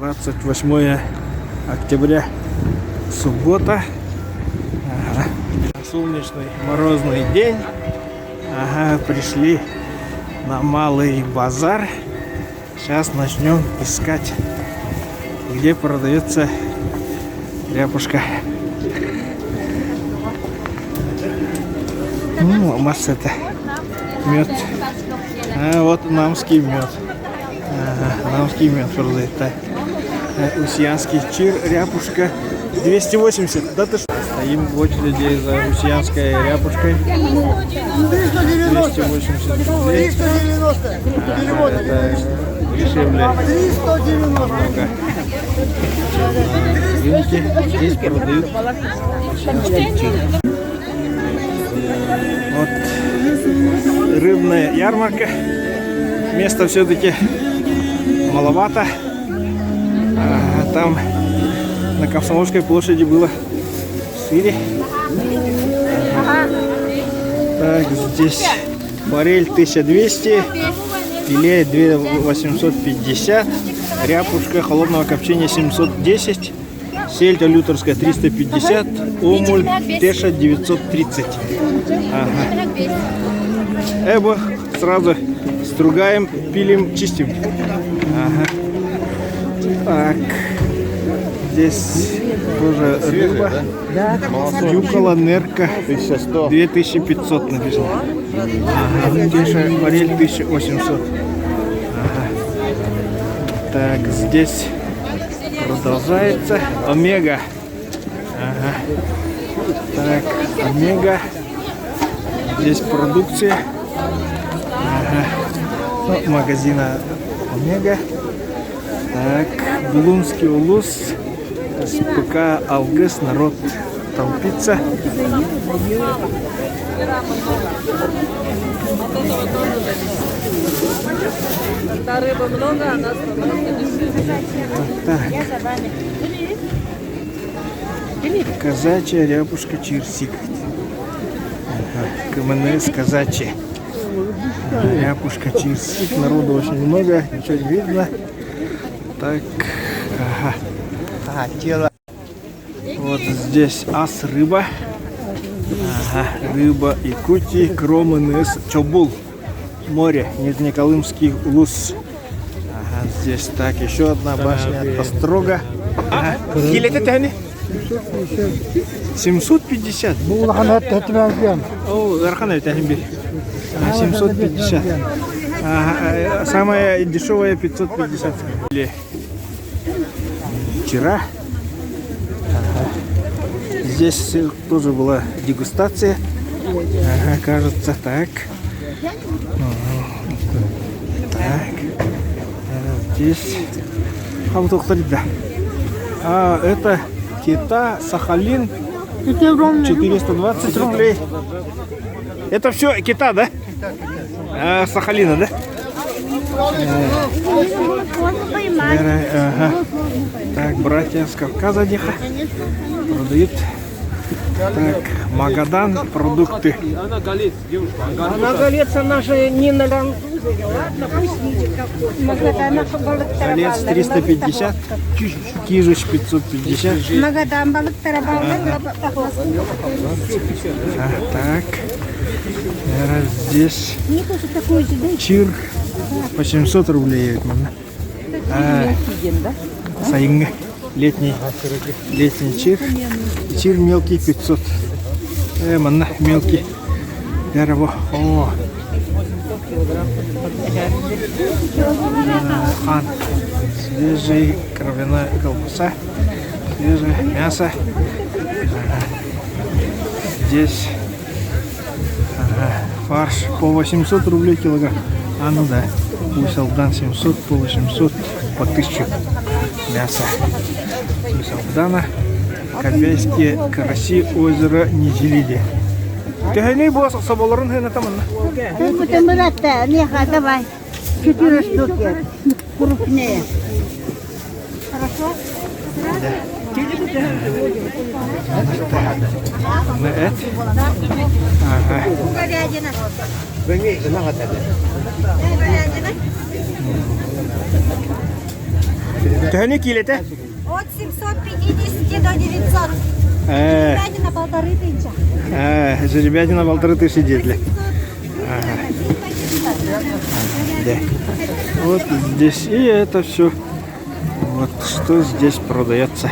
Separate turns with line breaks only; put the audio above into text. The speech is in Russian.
28 октября, суббота. Ага. Солнечный морозный день. Ага, пришли на малый базар. Сейчас начнем искать, где продается ряпушка. Ну, масса это мед. А вот намский мед. Ага, намский мед продается. Усьянский чир, ряпушка 280. Да ты что? Стоим в очереди за усьянской ряпушкой. 280 рублей.
390. Перевод.
Это дешевле.
390.
Видите, здесь продают усьянский чир. Вот рыбная ярмарка. Места все-таки маловато. А там на Комсомольской площади было шире. Так, здесь форель 1200, филе 2850, ряпушка холодного копчения 710, сельдь лютерская 350, омуль теша 930. Ага. Эбо сразу стругаем, пилим, чистим. Ага. Так, здесь тоже рыба. Юкола, нерка 2500 написано. Ага. Теша, форель 1800. Ага. Так, здесь продолжается омега. Ага. Так, омега. Здесь продукция. Ага. Ну, магазина омега. Так, Булунский улус, СПК Алгыс, народ толпится.
Рыбы много, а нас
Так. Казачья ряпушка чирсик. Ага. КМНС казачья. Ряпушка чирсик. Народу очень много, ничего не видно. Так, ага. Тело. Вот здесь ас рыба. Ага, рыба Якутии, Кромынес, Чобул. Море, Нижнеколымский улус. Ага, здесь так, еще одна башня от Острога. Ага. 750. О, Архана это 750. Ага, самая дешевая 550. Вчера. Ага. Здесь тоже была дегустация. Ага, кажется, так. Так. Здесь. А это кита, Сахалин. 420 рублей. Это все кита, да? А, Сахалина, да? Ага. Так, братья с Кавказа продают. Так, Магадан, продукты.
Она голится наша не на лангузере. Ладно, пусть видит какой.
Колец 350, кижуч 550.
Магадан балык
Так, здесь чир по 700 рублей. Сайнга. Летний чир. Чир мелкий 500. Манна мелкий. Дерево. О. Хан. Свежий кровяная колбаса. Свежее мясо. Здесь фарш по 800 рублей килограмм. А ну да. Усалдан 700, по 800, по 1000. Мясо Усалдана. Копейские караси, озеро Низелиди. Ты не босс, соболорун хена таманна.
Давай. 4 штуки. Крупнее. Хорошо?
Ага.
Говядина.
Тяни килите?
От 750 до 900. Говядина 1500.
Жеребятина 1500 дедли. Да. Вот здесь и это все. Вот что здесь продается.